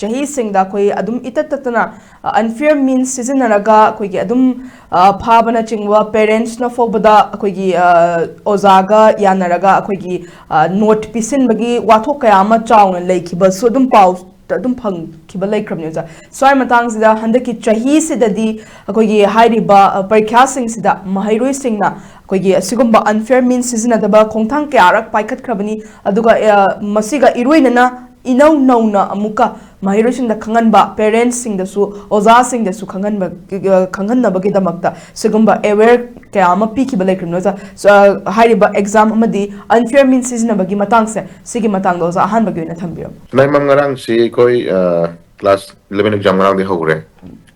chahi singda koi adum itattatana unfair means sizinaraga koi gi adum phabana chingwa parents na fobada koi gi ozaga yanaraga koi gi note pisin bagi wathok kayama chawna leikiba so adum pau adum phang kiba laikramne ja swai matang sida handaki chahi sidadi koi gi hairiba parikha sing sida mahairoi singna koi gi asigumba unfair means sizinadaba khongthang kyarak paikhat khrabani aduga masiga iroinana inau nauna amuka mahiroi singda khanganba parents singdasu oza singdasu khanganba gidamakta sigumba aware kayama pikiba laikramne ja hairiba exam amadi unfair means sizinabagi matangse sigi matangda oza ahan bagi na thambiro nai mangarang si koi class 11 exam ngarang de hore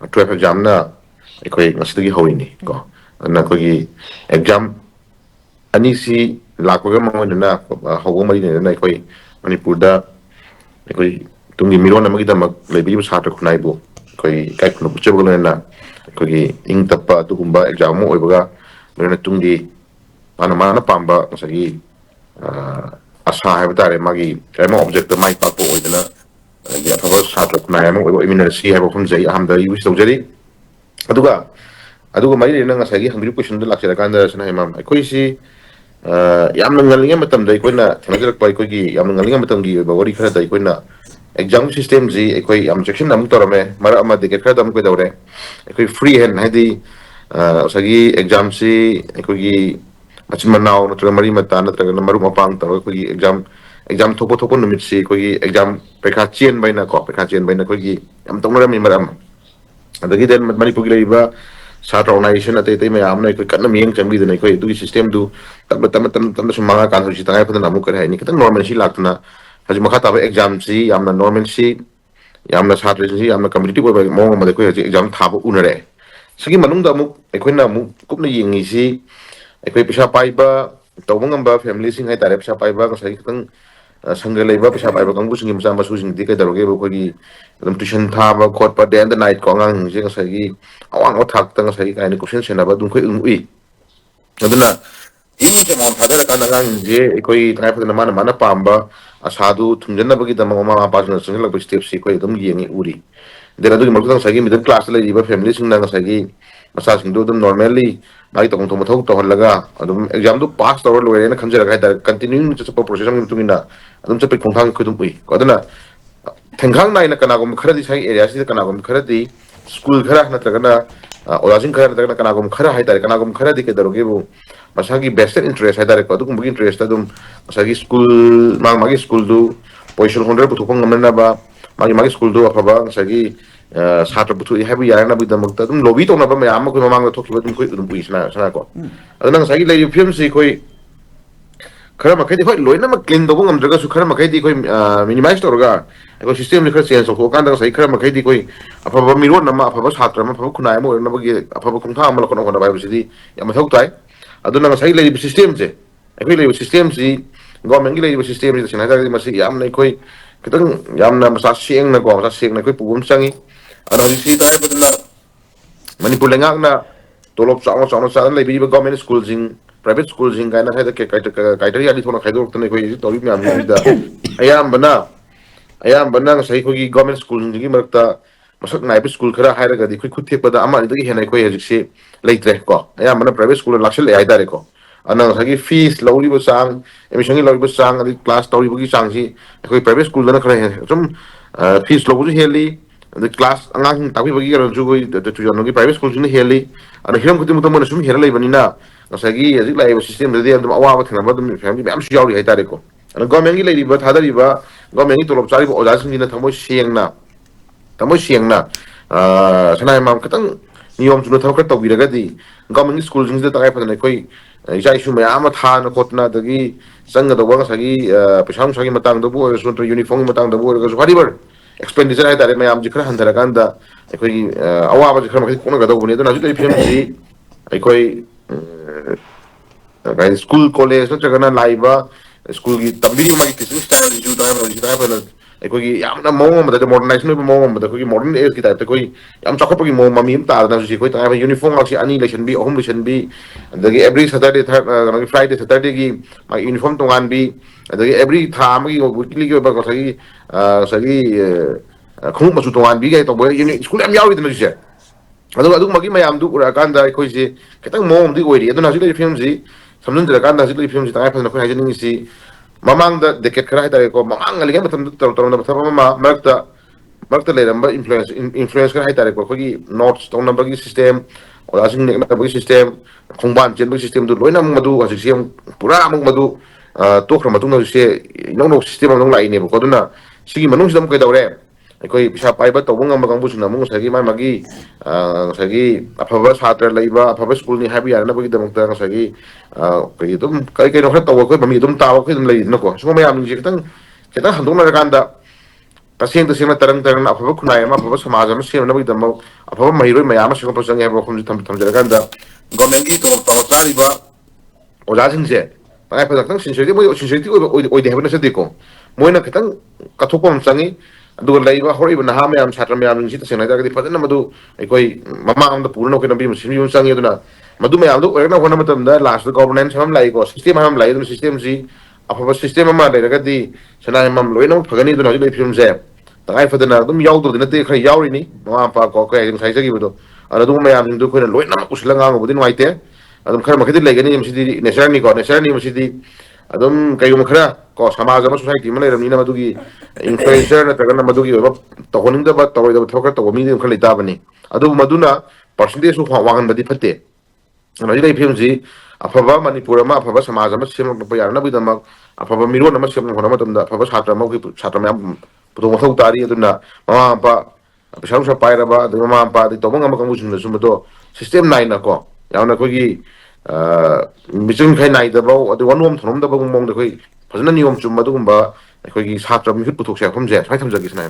12 exam na koi ngasigi hoini ko na koi exam ani si lakwaga mangona hawo mari na koi manipurda koi tungi miron amagi damak lebi satra khunai bu koi kai khunu buchebul na koi ing tappa tugumba exam mo oibaga mena tungi mana pamba sagi asa hai batare magi kayma object mai pa ko oidana ya phaba satra khunai mo oibo imina si hai phum jai amda use tawjari aduga mari na ngasagi hangri question da lakse kanda sana imam koi si yamna ngalinga matam dai koina thanajalak pai koi gi yamna ngalinga matam gi bawari khara dai koina exam system ji ekoi am section nam torame mara ama de khara dam ko dawre ekoi free hand hadi sagi exam si ekoi gi machin manau natra mari mata natra maru mapang tar ekoi gi exam thopo numit si ekoi gi exam pekha chen baina koi gi am tongra mi maram adagi den manipur gi leiba satra organization ate te me amna ekoi kanna mieng chambi de ekoi du system du tam sumanga kan si tangai pun namu kare ni kitang normal si laktuna haji makha ta exam si yamna normal si yamna satra si yamna community ko mo ma de ko exam thaba unare sigi manung da mu ekoi na mu kupna yingi si ekoi pisa pai ba tawngam ba family sing hai tare pisa pai ba ka sai kitang sangle leiba pisa pai ba kangbu sing imsa ma su sing di kai daroge ko gi dum tuition thaba khot pa day and night ko ngang sing sai gi awang othak tang sai kai ni question sena ba dum khoi ui aduna ini semua pada kadang-kadang je ekoi tengah pada mana pamba asadu thumjanna bagi dama mama apa jena sengla bagi step si koi dum yengi uri dera du makdang sagi middle class le jiba family sing nang sagi masa sing do dum normally mari tong thong thok to laga adum exam du pass tawar lo ena khamjara kai ta continuing just process am tumina adum chape khongthang khudum ui kodana thengkhang nai na kana gom khara di sai area si kana gom khara di school khara na tragana olajing khara na kana gom khara hai ta kana gom khara di ke daroge bu masagi best interest hai ta ko dum bugi interest adum masagi school magi school du position honre puthupang ngamna ba magi school du afaba masagi satra buthu habu yarana bu damak dum lobby to na ba me amma ko mamang na thokki dum koi dum buisna sana ko adana masagi lai film si koi khara makai di koi loina ma clean do ngam jaga su khara makai di koi minimize to ga ko system ni khara change ko kan da sai khara makai di koi afaba miron na ma afaba satra ma afaba khunai mo na ba gi afaba khungtha ma ko na ba bi si ya ma thok tai aduna ngasai lai system je ekoi lai system si government gi lai system ji sina ga ma si yam nei koi kitang yam na masa sieng na ko masa sieng na koi pubum sangi ana si tai badna manipur lengak na tolop sa lai bi government school jing private school jing ga na sai ke criteria di thona khaidor tane koi to bi myam ni da ayam bana ngasai koi gi government school jing gi marakta masak nai bi school khara haira ga di koi khut thek pada ama ni gi henai koi hajik se leitre ko ayam bana private school laksel ai dare ko ana sagi fees lawli bo sang emission lawli bo sang adi class tawli bo gi sang si koi private school dana khara some fees lobu heli the class angang tawi bagi ga ju goi tu jono gi private school ni heli ana hiram kutim mutam na sum hera lai bani na ngasagi hajik lai system de dum awa ba thana ba dum family am su yawi ai dare ko ana government gi lai ba thadari ba government gi tolop chari bo oja sing ni na thamoi siang na sanai mam katang niyom chuna thau ka tawbiraga di government school jing da takai phadana koi isa isu mayam tha na khotna dagi sanga da wanga sagi pesam sagi matang da bo so uniform matang da bo ga whatever expenditure ai tare mayam jikra handara kanda koi awa ba jikra ma kona ga da bo ne da naji pm ji koi school college na chagana laiba school gi tambiri ma gi kisu style ju da ba koi yamna mong ma da modernization ba mong ma da koi modern age ki ta koi yam chakap gi mong ma mi ta da ji koi ta uniform ak si ani election bi ahum election bi da gi every saturday friday saturday gi ma uniform tongan bi da gi every tha ma gi weekly gi ba ko sagi ꯈꯣꯡꯎꯞ ꯃꯆꯨ ꯇꯣꯉꯥꯟꯕꯤꯒꯩ ꯇꯧꯕ unique school ꯌꯥꯝ ꯌꯥꯎꯔꯤꯗꯅ ꯍꯧꯖꯤꯛꯁꯦ ꯑꯗꯨꯒ ꯑꯗꯨꯒꯨꯝꯕꯒꯤ ꯃꯌꯥꯝꯗꯨ ꯎꯔꯛꯑꯀꯥꯟꯗ ꯑꯩꯈꯣꯏꯁꯤ ꯈꯤꯇꯪ ꯃꯑꯣꯡ ꯑꯃꯗꯤ ꯑꯣꯏꯔꯤ ꯑꯗꯨꯅ ꯍꯧꯖꯤꯛ ꯂꯩꯔꯤꯕ ꯐꯤꯕꯝꯁꯤ ꯁꯝꯖꯤꯟꯖꯔꯀꯥꯟꯗ ꯍꯧꯖꯤꯛ ꯂꯩꯔꯤꯕ ꯐꯤꯕꯝꯁꯤ ꯇꯉꯥꯏ ꯐꯗꯅ ꯑꯩꯈꯣꯏ ꯍꯥꯏꯖꯅꯤꯡꯉꯤꯁꯤ ꯃꯃꯥꯡꯗ ꯗꯦꯀꯦꯠ ꯈꯔ ꯍꯥꯏꯇꯥꯔꯦꯀꯣ ꯃꯃꯥꯡ ꯉꯜꯂꯤꯉꯩ ꯃꯇꯝꯗ ꯇꯧꯔꯝꯗꯕ ꯊꯕꯛ ꯑꯃ ꯃꯔꯛꯇ ꯂꯩꯔꯝꯕ ꯏꯟꯐ꯭ꯂꯨꯌꯦꯟꯁ ꯈꯔ ꯍꯥꯏꯇꯥꯔꯦꯀꯣ ꯑꯩꯈꯣꯏꯒꯤ ꯅꯣꯠꯁ ꯇꯧꯅꯕꯒꯤ ꯁꯤꯁꯇꯦꯝ ꯑꯣꯖꯥꯁꯤꯡ ꯅꯦꯛꯅꯕꯒꯤ ꯁꯤꯁꯇꯦꯝ ꯈꯣꯡꯕꯥꯟ ꯆꯦꯟꯕꯒꯤ ꯁꯤꯁꯇꯦꯝꯗꯨ ꯂꯣꯏꯅꯃꯛ ꯃꯗꯨ ꯍꯧꯖꯤꯛꯁꯦ ꯑꯃꯨꯛ ꯄꯨꯔꯥ ꯑꯃꯨꯛ ꯃꯗꯨ ꯇꯣꯛꯈ꯭ꯔ ꯃꯇꯨꯡꯗ ꯍꯧꯖꯤꯛꯁꯦ ꯏꯅꯧ ꯅꯧꯕ ꯁꯤꯁꯇꯦꯝ ꯑꯃꯨꯛ ꯂꯥꯛꯏꯅꯦꯕꯀꯣ ꯑꯗꯨꯅ ꯁꯤꯒꯤ ꯃꯅꯨꯡꯁꯤꯗ ꯑꯃꯨꯛ ꯀꯩꯗꯧꯔꯦ ꯑꯩꯈꯣꯏ ꯄꯩꯁꯥ ꯄꯥꯏꯕ ꯇꯧꯕ ꯉꯝꯕ ꯀꯥꯡꯕꯨꯁꯤꯡꯅ ꯑꯃꯨꯛ ꯉꯁꯥꯏꯒꯤ ꯃꯥꯒꯤ ꯉꯁꯥꯏꯒꯤ ꯑꯐꯕ ꯁꯥꯇ꯭ꯔ ꯂꯩꯕ ꯑꯐꯕ ꯁ꯭ꯀꯨꯜꯅꯤ ꯍꯥꯏꯕ ꯌꯥꯅꯅꯕꯒꯤꯗꯃꯛꯇ ꯉꯁꯥꯏꯒꯤ ꯑꯩꯈꯣꯏꯒꯤ ꯑꯗꯨꯝ ꯀꯔꯤ ꯀꯩꯅꯣ ꯈꯔ ꯇꯧꯕ ꯑꯩꯈꯣꯏ ꯃꯃꯤ ꯑꯗꯨꯝ ꯇꯥꯕ ꯑꯩꯈꯣꯏ ꯑꯗꯨꯝ ꯂꯩꯗꯅꯀꯣ ꯁꯤꯒꯨꯝꯕ ꯃꯌꯥꯝꯁꯦ ꯈꯤꯇꯪ ꯍꯟꯗꯣꯛꯅꯔꯀꯥꯟꯗ ꯇꯁꯦꯡꯅ ꯇꯔꯪ ꯑꯐꯕ ꯈꯨꯟꯅꯥꯏ ꯑꯃ ꯑꯐꯕ ꯁꯃꯥꯖ ꯑꯃ ꯁꯦꯝꯅꯕꯒꯤꯗꯃꯛ ꯑꯐꯕ ꯃꯍꯩꯔꯣꯏ ꯃꯌꯥꯝ ꯑꯃ ꯁꯦꯝꯒꯠꯄ ꯆꯪꯉꯦ ꯍꯥꯏꯕ ꯋꯥꯐꯝꯁꯤ ꯊꯝꯖꯔꯀꯥꯟꯗ ꯒꯣꯔꯃꯦꯟꯒꯤ ꯇꯣꯂꯣꯞ ꯆꯥꯔꯤꯕ ꯑꯣꯖꯥꯁꯤꯡꯁꯦ ꯇꯉꯥꯏ ꯐꯗꯅ ꯈꯤꯇꯪ ꯁꯤꯟꯁꯤꯌꯔꯤꯇꯤ ꯃꯣꯏ ꯁꯤꯟꯁꯤꯌꯔꯤꯇꯤ ꯑꯣꯏꯗꯦ ꯍꯥꯏꯕ ꯅꯠꯆꯗꯦꯀꯣ ꯃꯣꯏꯅ ꯈꯤꯇꯪ ꯀꯠꯊꯣꯛꯄ ꯑꯃ ꯆꯪꯉꯤ ꯑꯗꯨꯒ ꯂꯩꯔꯤꯕ ꯍꯧꯔꯛꯏꯕ ꯅꯍꯥ ꯃꯌꯥꯝ ꯁꯥꯇ꯭ꯔ ꯃꯌꯥꯝꯁꯤ ꯇꯁꯦꯡꯅ ꯍꯥꯏꯔꯒꯗꯤ ꯐꯖꯅ ꯃꯗꯨ ꯑꯩꯈꯣꯏ ꯃꯃꯥꯡꯗ ꯄꯨꯅꯕ ꯑꯩꯈꯣꯏ ꯂꯝꯕꯤ ꯑꯃ ꯁꯦꯝꯕꯤꯕ ꯑꯃ ꯆꯪꯉꯤ ꯑꯗꯨꯅ ꯃꯗꯨ ꯃꯌꯥꯝꯗꯣ ꯑꯣꯏꯔꯛꯅꯕ ꯍꯣꯠꯅꯕ ꯃꯇꯝꯗ ꯂꯥꯁꯇ ꯒꯣꯕꯔꯅꯦꯟꯁ ꯑꯃ ꯂꯥꯛꯏꯀꯣ ꯁꯤꯁꯇꯦꯝ ꯑꯃ ꯂꯥꯛꯏ ꯑꯗꯨꯅ ꯁꯤꯁꯇꯦꯝꯁꯤ ꯑꯐꯕ ꯁꯤꯁꯇꯦꯝ ꯑꯃ ꯂꯩꯔꯒꯗꯤ ꯁꯅꯥꯌꯝ ꯂꯣꯏꯅꯃꯛ ꯐꯒꯅꯤ ꯑꯗꯨꯅ ꯍꯧꯖꯤꯛ ꯂꯩꯔꯤꯕ ꯐꯤꯕꯝꯁꯦ ꯇꯉꯥꯏ ꯐꯗꯅ ꯑꯗꯨꯝ ꯌꯥꯎꯗꯕꯗꯤ ꯅꯠꯇꯦ ꯈꯔ ꯌꯥꯎꯔꯤꯅꯤ ꯃꯃꯥ ꯃꯄꯥ ꯀꯣ ꯀꯩ ꯍꯥꯏ ꯉꯁꯥꯏ ꯍꯥꯏꯖꯈꯤꯕꯗꯣ ꯑꯗꯨꯒꯨꯝꯕ ꯃꯌꯥꯝꯁꯤꯡꯗꯨ ꯑꯩꯈꯣꯏꯅ ꯂꯣꯏꯅꯃꯛ ꯎꯁꯤꯜꯂꯒ ꯉꯥꯡꯉꯨꯕꯗꯤ ꯅꯨꯡꯉꯥꯏꯇꯦ ꯑꯗꯨꯝ ꯈꯔ ꯃꯈꯩꯗꯤ ꯂꯩꯒꯅꯤ ꯃꯁꯤꯗꯤ ꯅꯦꯆꯔꯅꯤꯀꯣ ꯅꯦꯆꯔꯅꯤ ꯃꯁꯤꯗꯤ ꯑꯗꯨꯝ ꯀꯩꯒꯨꯝꯕ ꯈꯔ ꯀꯣ ꯁꯃꯥꯖ ꯑꯃ ꯁꯣꯁꯥꯏꯇꯤ ꯑꯃ ꯂꯩꯔꯕꯅꯤꯅ ꯃꯗꯨꯒꯤ ꯏꯟꯐ꯭ꯂꯨꯌꯦꯟꯁꯔ ꯅꯠꯇ꯭ꯔꯒꯅ ꯃꯗꯨꯒꯤ ꯑꯣꯏꯕ ꯇꯧꯍꯟꯅꯤꯡꯗꯕ ꯇꯧꯔꯣꯏꯗꯕ ꯊꯕꯛ ꯈꯔ ꯇꯧꯕ ꯃꯤꯗꯤ ꯈꯔ ꯂꯩꯇꯥꯕꯅꯤ ꯑꯗꯨꯕꯨ ꯃꯗꯨꯅ ꯄꯥꯔꯁꯦꯟꯇꯦꯖꯁꯨ ꯋꯥꯡꯍꯟꯕꯗꯤ ꯐꯠꯇꯦ ꯍꯧꯖꯤꯛ ꯂꯩꯔꯤꯕ ꯐꯤꯕꯝꯁꯤ ꯑꯐꯕ ꯃꯅꯤꯄꯨꯔ ꯑꯃ ꯑꯐꯕ ꯁꯃꯥꯖ ꯑꯃ ꯁꯦꯝꯂꯛꯄ ꯌꯥꯅꯕꯒꯤꯗꯃꯛ ꯑꯐꯕ ꯃꯤꯔꯣꯟ ꯑꯃ ꯁꯦꯝꯅꯕ ꯍꯣꯠꯅꯕ ꯃꯇꯝꯗ ꯑꯐꯕ ꯁꯥꯇ꯭ꯔ ꯑꯃ ꯑꯩꯈꯣꯏ ꯁꯥꯇ꯭ꯔ ꯃꯌꯥꯝ ꯄꯨꯊꯣꯛ ꯃꯊꯧ ꯇꯥꯔꯤ ꯑꯗꯨꯅ ꯃꯃꯥ ꯃꯄꯥ ꯄꯩꯁꯥ ꯅꯨꯡꯁꯥ ꯄꯥꯏꯔꯕ ꯑꯗꯩ ꯃꯃꯥ ꯃꯄꯥ ꯑꯗꯩ ꯇꯧꯕ ꯉꯝꯕ ꯀꯥꯡꯕꯨꯁꯤꯡꯅꯁꯨ ꯃꯗꯣ ꯁꯤꯁꯇꯦꯝ ꯅꯥꯏꯅꯀꯣ ꯌꯥꯝꯅ ꯑꯩꯈꯣꯏꯒꯤ ꯃꯤꯆꯪ ꯃꯤꯈꯥꯏ ꯅꯥꯏꯗꯕ ꯑꯗꯩ ꯋꯥꯅꯣꯝ ꯊꯧꯔꯝꯗꯕ ꯃꯑꯣꯡꯗ ꯑꯩꯈꯣꯏ ꯐꯖꯅ ꯅꯤꯌꯣꯝ ꯆꯨꯝꯕ ꯑꯗꯨꯒꯨꯝꯕ ꯑꯩꯈꯣꯏꯒꯤ ꯁꯥꯇ꯭ꯔ ꯃꯤꯍꯨꯠ ꯄꯨꯊꯣꯛꯁꯦ ꯋꯥꯐꯝꯁꯦ ꯁꯨꯃꯥꯏꯅ ꯊꯝꯖꯒꯦ ꯁꯤꯅ